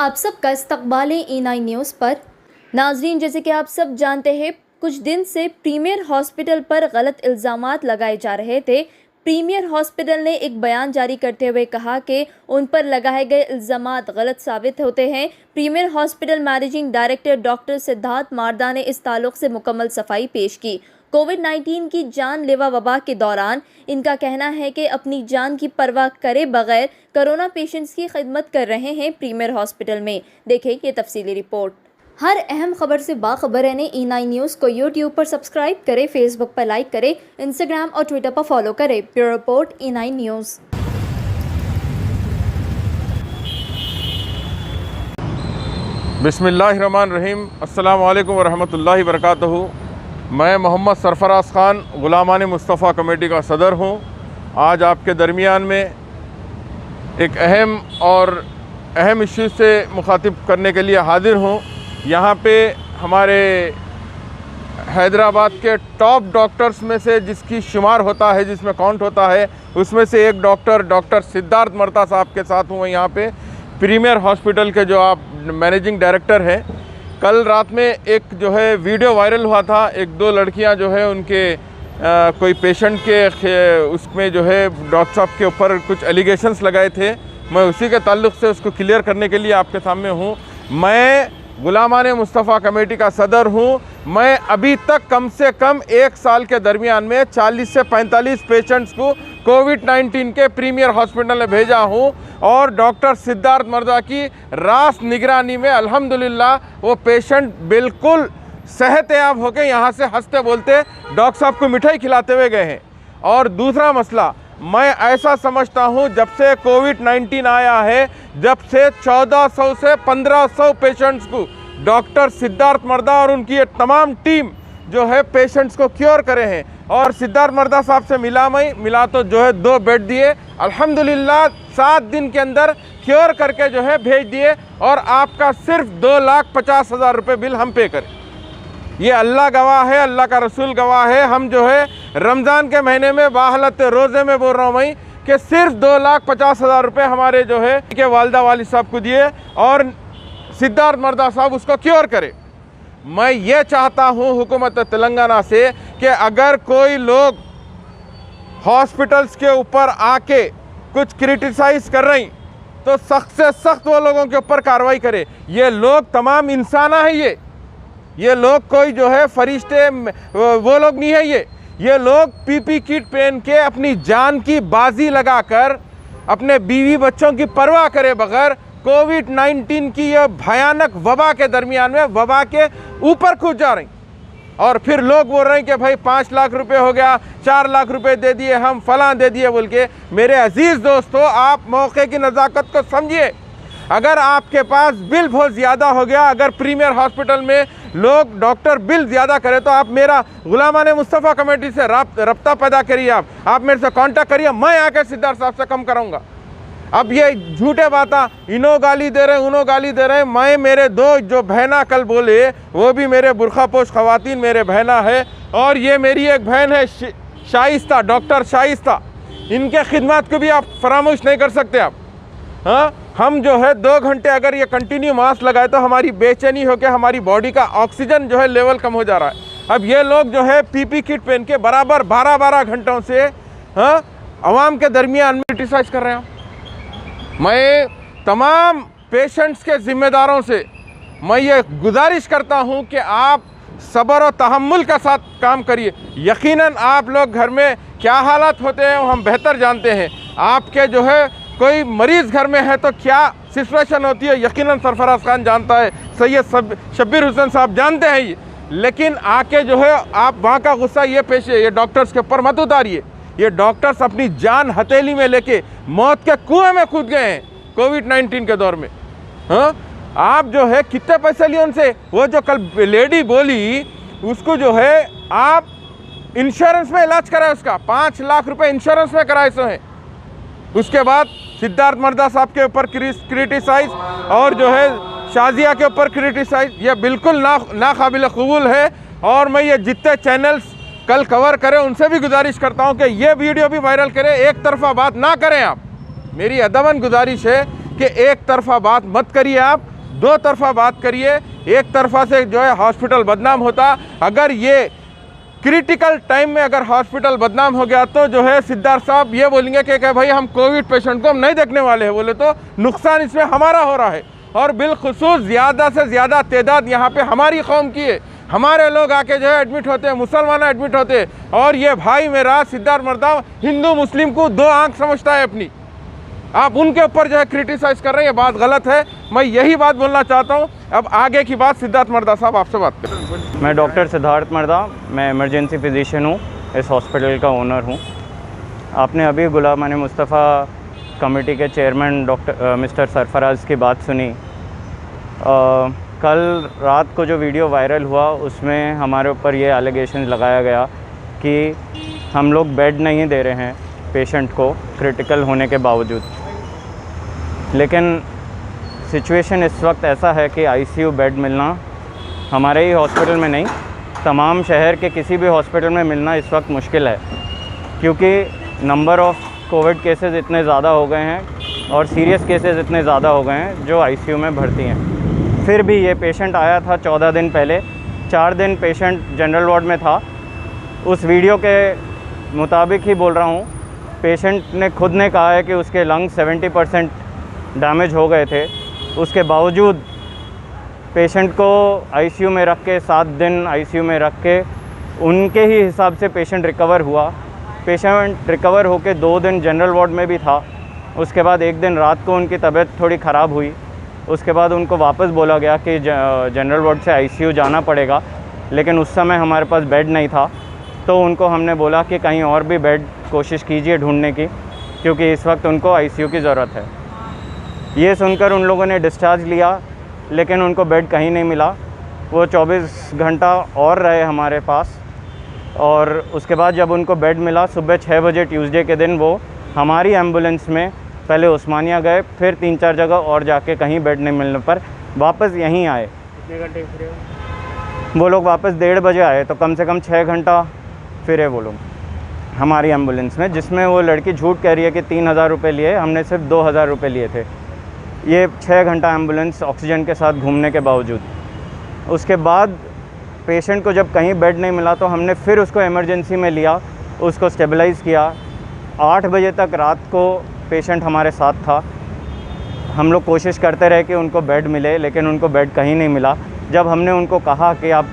आप सबका इस्तकबाल है E9 न्यूज़ पर। नाजरीन, जैसे कि आप सब जानते हैं, कुछ दिन से प्रीमियर हॉस्पिटल पर गलत इल्ज़ामात लगाए जा रहे थे। प्रीमियर हॉस्पिटल ने एक बयान जारी करते हुए कहा कि उन पर लगाए गए इल्ज़ामात गलत साबित होते हैं। Premier hospital managing director doctor Siddharth Marda ने इस ताल्लुक़ से मुकम्मल सफाई पेश की। कोविड-19 की जानलेवा वबा के दौरान इनका कहना है कि अपनी जान की परवाह करे बगैर कोरोना पेशेंट्स की खिदमत कर रहे हैं प्रीमियर हॉस्पिटल में। देखें ये तफसीली रिपोर्ट। हर अहम खबर से बाखबर रहने E9 न्यूज़ को यूट्यूब पर सब्सक्राइब करें, फेसबुक पर लाइक करें, इंस्टाग्राम और ट्विटर पर फॉलो करें। Bureau report E9 news. बिस्मिल्लाहिर्रहमानिर्रहीम। अस्सलामु अलैकुम वरहमतुल्लाहि वबरकातुहू। मैं मोहम्मद सरफराज ख़ान ग़ुलामान मुस्तफ़ा कमेटी का सदर हूँ। आज आपके दरमियान में एक अहम इश्यू से मुखातिब करने के लिए हाजिर हूँ। यहाँ पे हमारे हैदराबाद के टॉप डॉक्टर्स में से जिसकी शुमार होता है, जिसमें काउंट होता है, उसमें से एक डॉक्टर सिद्धार्थ मारदा साहब के साथ हूँ यहाँ पे, प्रीमियर हॉस्पिटल के जो आप मैनेजिंग डायरेक्टर हैं। कल रात में एक जो है वीडियो वायरल हुआ था, एक दो लड़कियां जो है उनके कोई पेशेंट के उसमें जो है डॉक्टर साहब के ऊपर कुछ एलिगेशंस लगाए थे। मैं उसी के ताल्लुक़ से उसको क्लियर करने के लिए आपके सामने हूँ। मैं ग़ुलामान मुस्तफ़ा कमेटी का सदर हूँ। मैं अभी तक कम से कम एक साल के दरमियान में 40 से 45 पेशेंट्स को कोविड-19 के प्रीमियर हॉस्पिटल में भेजा हूँ और डॉक्टर सिद्धार्थ मारदा की रास निगरानी में अल्हम्दुलिल्लाह वो पेशेंट बिल्कुल सेहतयाब होकर यहाँ से हंसते बोलते डॉक्टर साहब को मिठाई खिलाते हुए गए हैं। और दूसरा मसला, मैं ऐसा समझता हूँ जब से कोविड-19 आया है, जब से 1400 से 1500 पेशेंट्स को डॉक्टर सिद्धार्थ मारदा और उनकी ये तमाम टीम जो है पेशेंट्स को क्योर करे हैं। और सिद्धार्थ मारदा साहब से मिला तो जो है 2 बेड दिए, अल्हम्दुलिल्लाह 7 दिन के अंदर क्योर करके जो है भेज दिए और आपका सिर्फ 2,50,000 रुपये बिल हम पे करें। ये अल्लाह गवाह है, अल्लाह का रसूल गवाह है। हम जो है रमज़ान के महीने में बाहलत रोज़े में बोल रहा हूँ मैं कि सिर्फ 2,50,000 रुपये हमारे जो है के वालिदा वालिद साहब को दिए और सिद्धार्थ मारदा साहब उसको क्योर करे। मैं ये चाहता हूँ हुकूमत तेलंगाना से कि अगर कोई लोग हॉस्पिटल्स के ऊपर आके कुछ क्रिटिसाइज़ कर रही तो सख्त से सख्त वो लोगों के ऊपर कार्रवाई करे। ये लोग तमाम इंसान है, ये लोग कोई जो है फरिश्ते वो लोग नहीं है। ये लोग पीपी किट पहन के अपनी जान की बाजी लगाकर अपने बीवी बच्चों की परवाह करे बगैर कोविड-19 की यह भयानक वबा के दरमियान में वबा के ऊपर कूद जा रही। और फिर लोग बोल रहे हैं कि भाई 5 लाख रुपए हो गया, 4 लाख रुपए दे दिए, हम फलां दे दिए बोल के। मेरे अजीज़ दोस्तों, आप मौके की नज़ाकत को समझिए। अगर आपके पास बिल बहुत ज़्यादा हो गया, अगर प्रीमियर हॉस्पिटल में लोग डॉक्टर बिल ज़्यादा करें तो आप मेरा ग़ुलामान मुस्तफ़ा कमेटी से रब्ता पैदा करिए। आप मेरे से कांटेक्ट करिए, मैं आकर सिद्धार्थ साहब से कम कराऊंगा। अब ये झूठे बातें, इनो गाली दे रहे हैं, उनो गाली दे रहे हैं। मैं मेरे 2 जो बहना कल बोले वो भी मेरे बुरखापोश ख़वातीन मेरे बहना है। और ये मेरी एक बहन है शाइस्ता, डॉक्टर शाइस्ता, इनके खिदमत को भी आप फरामोश नहीं कर सकते आप। हाँ, हम जो है 2 घंटे अगर ये कंटिन्यू मास्क लगाए तो हमारी बेचैनी होकर हमारी बॉडी का ऑक्सीजन जो है लेवल कम हो जा रहा है। अब ये लोग जो है पीपी किट पहन के बराबर 12-12 घंटों से आवाम के दरमियान में क्रिटिसाइज कर रहे हैं। मैं तमाम पेशेंट्स के ज़िम्मेदारों से मैं ये गुजारिश करता हूँ कि आप सब्र और तहम्मुल के साथ काम करिए। यकीनन आप लोग घर में क्या हालात होते हैं हम बेहतर जानते हैं। आपके जो है कोई मरीज़ घर में है तो क्या सिचुएशन होती है यकीनन सरफराज खान जानता है, सैयद शब्बीर हुसैन साहब जानते हैं ये। लेकिन आके जो है आप वहाँ का गुस्सा ये पेशे ये डॉक्टर्स के ऊपर मत उतारिए। ये डॉक्टर्स अपनी जान हथेली में लेके मौत के कुएं में कूद गए हैं कोविड-19 के दौर में। हाँ, आप जो है कितने पैसे लिए उनसे? वो जो कल लेडी बोली उसको जो है आप इंश्योरेंस में इलाज कराए, उसका 5 लाख रुपए इंश्योरेंस में कराए सो हैं। उसके बाद सिद्धार्थ मारदा साहब के ऊपर क्रिटिसाइज और जो है शाजिया के ऊपर क्रिटिसाइज, ये बिल्कुल नाकाबिल कबूल है। और मैं ये जितने चैनल्स कल कवर करें उनसे भी गुजारिश करता हूं कि ये वीडियो भी वायरल करें, एक तरफा बात ना करें। आप मेरी अदबन गुजारिश है कि एक तरफा बात मत करिए आप। दो तरफा बात करिए। एक तरफा से जो है हॉस्पिटल बदनाम होता, अगर ये क्रिटिकल टाइम में अगर हॉस्पिटल बदनाम हो गया तो जो है सिद्धार्थ साहब ये बोलेंगे कि भाई हम कोविड पेशेंट को हम नहीं देखने वाले हैं, बोले तो नुकसान इसमें हमारा हो रहा है। और बिलखुसूस ज़्यादा से ज़्यादा तादाद यहाँ पे हमारी कौम की है, हमारे लोग आके जो है एडमिट होते हैं, मुसलमान एडमिट होते हैं। और ये भाई मेरा सिद्धार्थ मर्दा हिंदू मुस्लिम को दो आंख समझता है अपनी, आप उनके ऊपर जो है क्रिटिसाइज कर रहे हैं, ये बात गलत है। मैं यही बात बोलना चाहता हूँ। अब आगे की बात सिद्धार्थ मर्दा साहब आपसे बात करें। मैं डॉक्टर सिद्धार्थ मर्दा, मैं इमरजेंसी फिजिशियन हूँ, इस हॉस्पिटल का ओनर हूँ। आपने अभी गुलाम मुस्तफ़ा कमेटी के चेयरमैन डॉक्टर मिस्टर सरफराज की बात सुनी। कल रात को जो वीडियो वायरल हुआ उसमें हमारे ऊपर ये एलिगेशन लगाया गया कि हम लोग बेड नहीं दे रहे हैं पेशेंट को क्रिटिकल होने के बावजूद। लेकिन सिचुएशन इस वक्त ऐसा है कि आईसीयू बेड मिलना हमारे ही हॉस्पिटल में नहीं, तमाम शहर के किसी भी हॉस्पिटल में मिलना इस वक्त मुश्किल है, क्योंकि नंबर ऑफ़ कोविड केसेस इतने ज़्यादा हो गए हैं और सीरियस केसेस इतने ज़्यादा हो गए हैं जो आईसीयू में भर्ती हैं। फिर भी ये पेशेंट आया था 14 दिन पहले, 4 दिन पेशेंट जनरल वार्ड में था। उस वीडियो के मुताबिक ही बोल रहा हूँ, पेशेंट ने खुद ने कहा है कि उसके लंग्स 70% डैमेज हो गए थे। उसके बावजूद पेशेंट को आईसीयू में रख के 7 दिन आईसीयू में रख के उनके ही हिसाब से पेशेंट रिकवर हुआ। पेशेंट रिकवर होकर 2 दिन जनरल वार्ड में भी था। उसके बाद 1 दिन रात को उनकी तबीयत थोड़ी ख़राब हुई। उसके बाद उनको वापस बोला गया कि जनरल वार्ड से आईसीयू जाना पड़ेगा, लेकिन उस समय हमारे पास बेड नहीं था। तो उनको हमने बोला कि कहीं और भी बेड कोशिश कीजिए ढूंढने की, क्योंकि इस वक्त उनको आईसीयू की ज़रूरत है। ये सुनकर उन लोगों ने डिस्चार्ज लिया, लेकिन उनको बेड कहीं नहीं मिला। वो 24 घंटा और रहे हमारे पास, और उसके बाद जब उनको बेड मिला सुबह 6 बजे ट्यूसडे के दिन, वो हमारी एम्बुलेंस में पहले उस्मानिया गए, फिर 3-4 जगह और जाके कहीं बेड नहीं मिलने पर वापस यहीं आए। कितने घंटे फिरे? वो लोग वापस 1:30 बजे आए, तो कम से कम 6 घंटा फिरे वो लोग हमारी एम्बुलेंस में, जिसमें वो लड़की झूठ कह रही है कि 3000 रुपये लिए, हमने सिर्फ 2000 रुपये लिए थे। ये 6 घंटा एम्बुलेंस ऑक्सीजन के साथ घूमने के बावजूद। उसके बाद पेशेंट को जब कहीं बेड नहीं मिला तो हमने फिर उसको इमरजेंसी में लिया, उसको स्टेबलाइज़ किया। 8 बजे तक रात को पेशेंट हमारे साथ था। हम लोग कोशिश करते रहे कि उनको बेड मिले, लेकिन उनको बेड कहीं नहीं मिला। जब हमने उनको कहा कि आप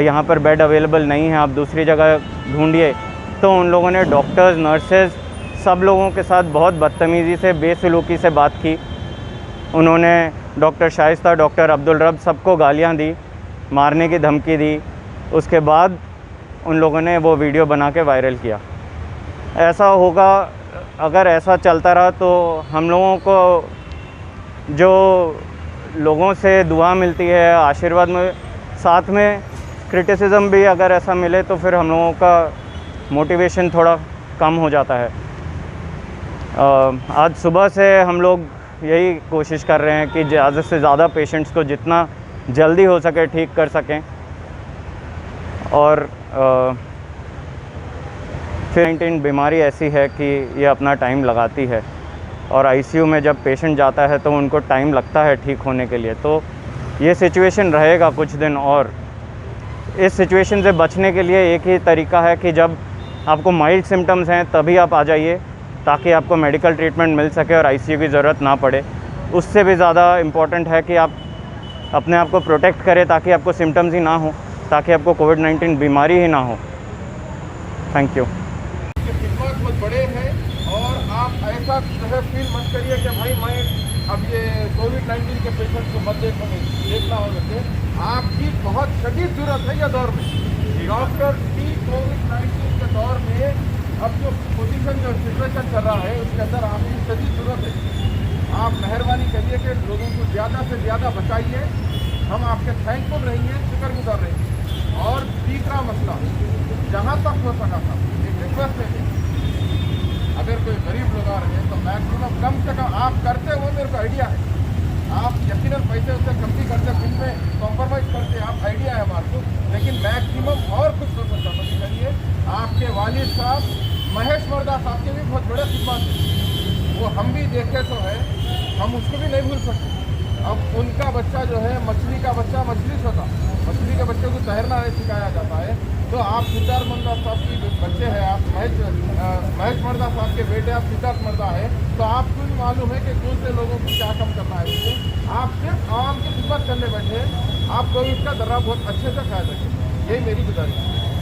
यहाँ पर बेड अवेलेबल नहीं है, आप दूसरी जगह ढूंढिए, तो उन लोगों ने डॉक्टर्स, नर्सेज, सब लोगों के साथ बहुत बदतमीज़ी से, बेसलूकी से बात की। उन्होंने डॉक्टर शाइस्ता, डॉक्टर अब्दुल रब सबको गालियाँ दी, मारने की धमकी दी। उसके बाद उन लोगों ने वो वीडियो बना के वायरल किया। ऐसा होगा, अगर ऐसा चलता रहा तो हम लोगों को जो लोगों से दुआ मिलती है, आशीर्वाद में, साथ में क्रिटिसिज्म भी अगर ऐसा मिले तो फिर हम लोगों का मोटिवेशन थोड़ा कम हो जाता है। आज सुबह से हम लोग यही कोशिश कर रहे हैं कि ज़्यादा से ज़्यादा पेशेंट्स को जितना जल्दी हो सके ठीक कर सकें। और फिर 19 बीमारी ऐसी है कि ये अपना टाइम लगाती है, और आईसीयू में जब पेशेंट जाता है तो उनको टाइम लगता है ठीक होने के लिए। तो ये सिचुएशन रहेगा कुछ दिन, और इस सिचुएशन से बचने के लिए एक ही तरीका है कि जब आपको माइल्ड सिम्टम्स हैं तभी आप आ जाइए, ताकि आपको मेडिकल ट्रीटमेंट मिल सके और आईसीयू की ज़रूरत ना पड़े। उससे भी ज़्यादा इम्पॉर्टेंट है कि आप अपने आप को प्रोटेक्ट करें, ताकि आपको सिम्टम्स ही ना हो, ताकि आपको कोविड-19 बीमारी ही ना हो। Thank you. खिदमत बहुत बड़े हैं, और आप ऐसा जो है फील मत करिए कि भाई मैं अब ये कोविड-19 के पेशेंट को मत देखना हो सकते। आपकी बहुत शदीद ज़रूरत है ये दौर में, डॉक्टर की कोविड-19 के दौर में अब जो पोजीशन, जो सिचुएशन चल रहा है उसके अंदर आपकी शदीद ज़रूरत है। आप मेहरबानी करिए कि लोगों को ज़्यादा से ज़्यादा बचाइए। हम आपके थैंकफुल रहेंगे, शुक्रगुजार रहेंगे। और तीसरा मसला, जहाँ तक हो सका था एक रिक्वेस्ट है, अगर कोई गरीब लोग आ रहे हैं तो मैक्सिमम कम से कम आप करते हो, मेरे को आइडिया है, आप यकीनन पैसे उससे कम भी करते, बिल में कॉम्प्रोमाइज़ करते, आप आइडिया है हमारे को, लेकिन मैक्सिमम और कुछ हो सकता तो करिए। आपके वालिद साहब महेश मर्दा साहब के भी बहुत बड़े खिदमत है, वो हम भी देखे तो है, हम उसको भी नहीं भूल सकते। अब उनका बच्चा जो है, मछली का बच्चा मछली छोटा, मछली के बच्चे को तैरना नहीं सिखाया जाता है। तो आप सिद्धार्थ मर्दा साहब की बच्चे हैं, आप महेश मर्दा साहब के बेटे आप सिद्धार्थ मर्दा है, तो आपको भी मालूम है कि कौन से लोगों को क्या कम करना है। इससे आप सिर्फ आवाम की खिदमत करने बैठे, आप कोई इसका दर्रा बहुत अच्छे से ख्याल रखें, यही मेरी गुजारिश है।